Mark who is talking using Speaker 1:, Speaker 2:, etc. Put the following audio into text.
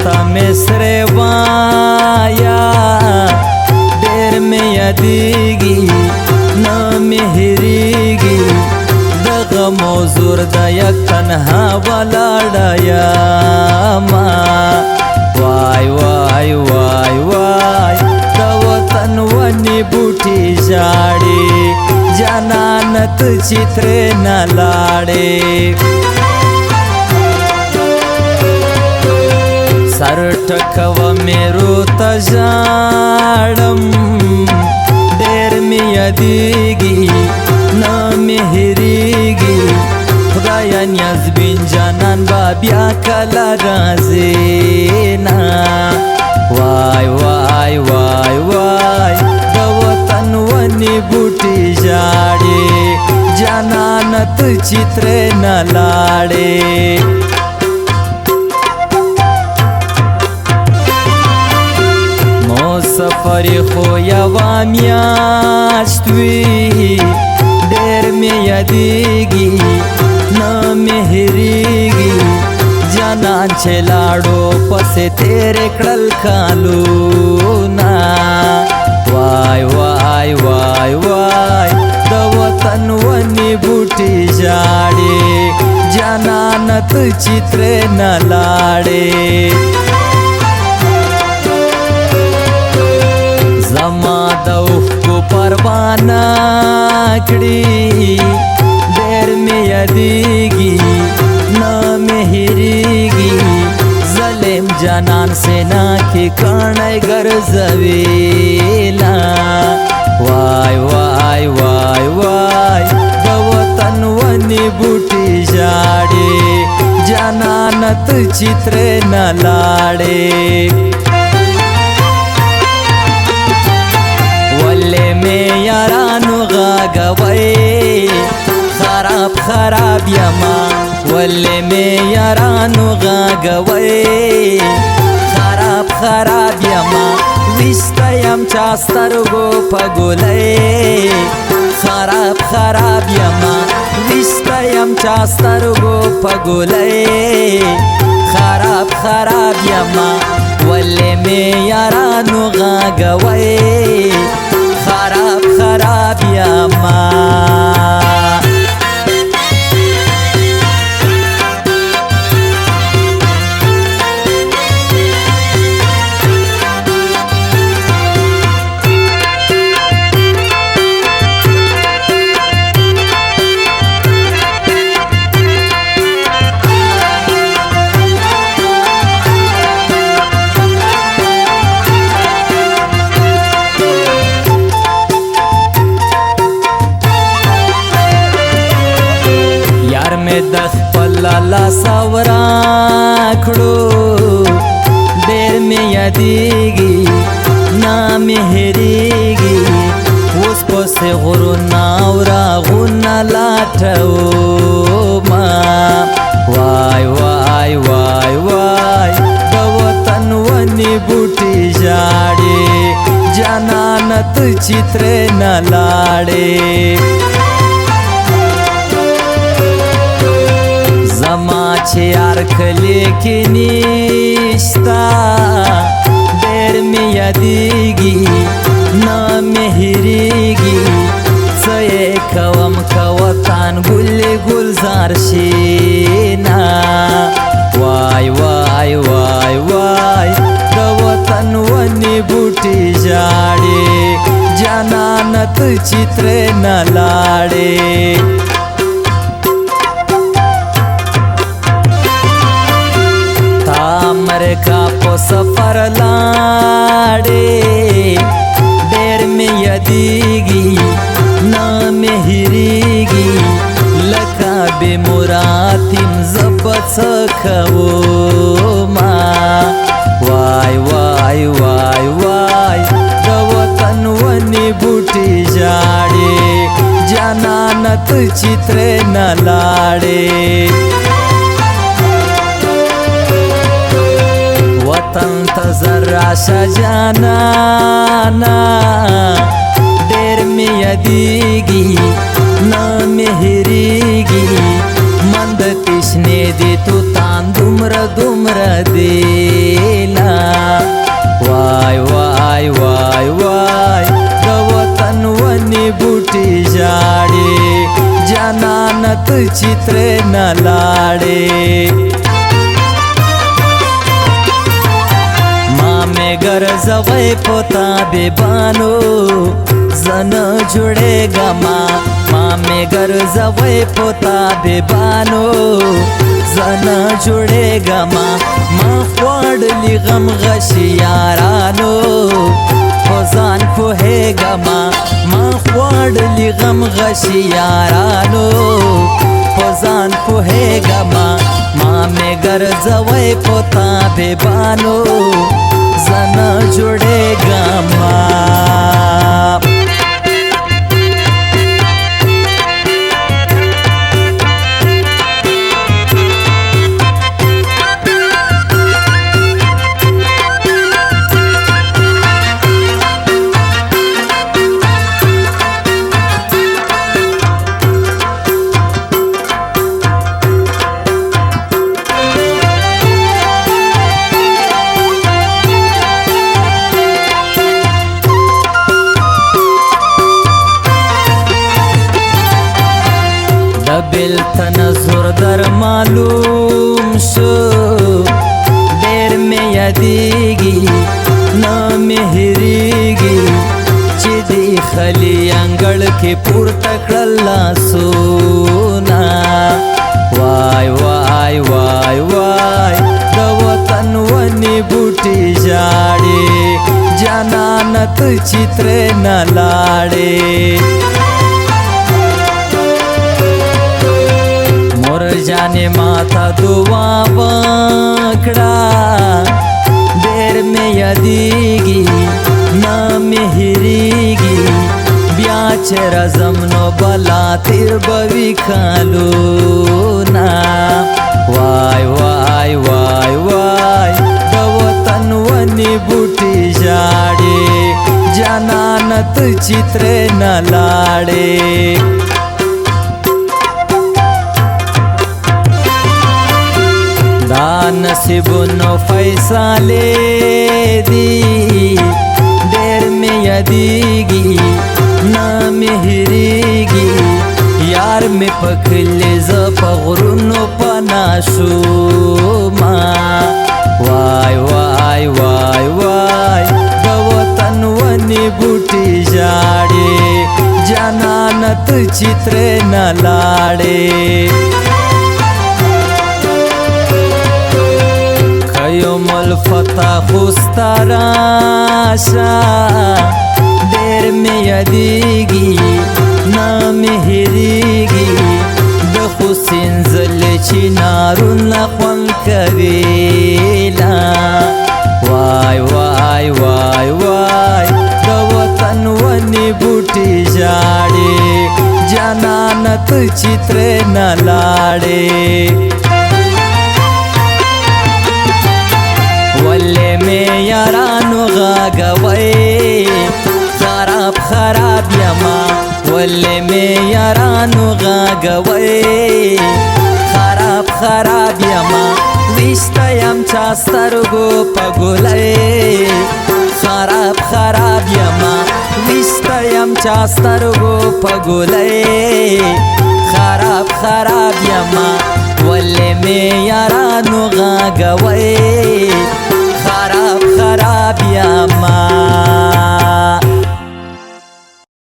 Speaker 1: تا مصرے وایا ډېر مې یادېږي نه مې هېرېږي دغه موزور د یک تنها ولاړه یمه وای وای وای وای د وطن ونې بوټي ژاړي جانان ته چې ترې نه لاړې سر ټکوه مې روته ژاړم ډېر مې یادېږي نه مې هېرېږي خدایه نیازبین جانان به بیا کله راځې نه وای وای وای وای د وطن ونې بوټي ژاړي جانان ته چې ترې نه لاړې سفر خو یوه میاشت وي ډېر مې یادېږي نه مې هېرېږي جانان چې لاړو پسې تېرې کړل کالونه وای وای وای وای د وطن ونې بوټي ژاړي جانان ته چې ترې نه لاړې زما د اوښکو پروانه کړي ډېر مې یادېږي نه مې هېرېږي ظلم جانان سینا کې کاڼی ګرځویلا وای وای وای وای د وطن ونې بوټي ژاړي جانان ته چې ترې نه لاړې ولې مې یارانو غاږوئ خراب خراب یما ولې مې یارانو غاږوئ خراب خراب یما ویسته یم چا سترګو په ګولۍ خراب خراب یما ویسته یم چا سترګو په ګولۍ خراب خراب یما ولې مې یارانو غاږوئ خراب خراب یما د خپل لاسه وراکړو ډېر مې یادېږي نه مې هېرېږي اوس پسې غرونه او راغونه لټومه وای وای وای وای د وطن ونې بوټي ژاړي جانان ته چې ترې نه لاړې زما چې یار کلی کې نشتا ډېر مې یادېږي نه مې هېرېږي څه یې کوم که وطن ګلې ګلزار شي نه وای وای وای وای د وطن ونې بوټي ژاړي جانان ته چې ترې نه لاړې امریکا په سفر لاړې ډېر مې یادېږي نه مې هېرېږي لکه بې مراتیم زه به څه کومه وای وای وای وای د وطن ونې بوټي ژاړي جانان ته چې ترې نه لاړې وطن ته زر راشه جانانا ډېر مې یادېږي نه مې هېرېږي من د تشنې دې توتان دومره دومره دی جانانت चित्र न लाड़े मामे घर जवै पोता बेबानो जन जुड़ेगा मामे घर जवै पोता बेबानो जन जुड़ेगा माँ ख्वाडली गम गशियारानो फजान पोहेगा माँ ख्वाडली गम गशियारानो फजान पोहेगा मामे घर जवै पोता बेबानो जन जुड़ेगा बिलतन जोर दर मालूम शो देर में यदीगी न मेहरीगी चिदी खली अंगड़ के पुरतकल्ला सोना वाय वाय वाय वाय दवतन वनी बूटी जाड़े जनानत चित्र न लाड़े जाने माता दुआ बकड़ा देर में यदीगी न मेहरीगी ब्याच रजमनो बला तिर बवी खालो ना वाय वाय वाय वाय दवतन वनी बूटी जाड़े जनानत चित्र न लाड़े नसीबुनो फैसाले दी देर में यदीगी न मेहरीगी यार में पखले जपगरुनो पनाशो वाय वाय वाय वाय दवतन वनी बूटी जाड़े जनानत चित्र न लाड़े योमल फता खुस्ताराशा देर में यदीगी न मेहरीगी दखुसिन जल चिनारुन लखवन कवेला वाय वाय वाय वाय दवतन वनी बूटी जाड़े जनानत चित्र न लाड़े वल्ले में यारानो गागवै खराब खराब यमा वल्ले में यारानो गागवै खराब खराब यमा विष्टयम चास्तरगो पगुलै खराब खराब यमा विष्टयम चास्तरगो पगुलै खराब खराब यमा वल्ले में यारानो गागवै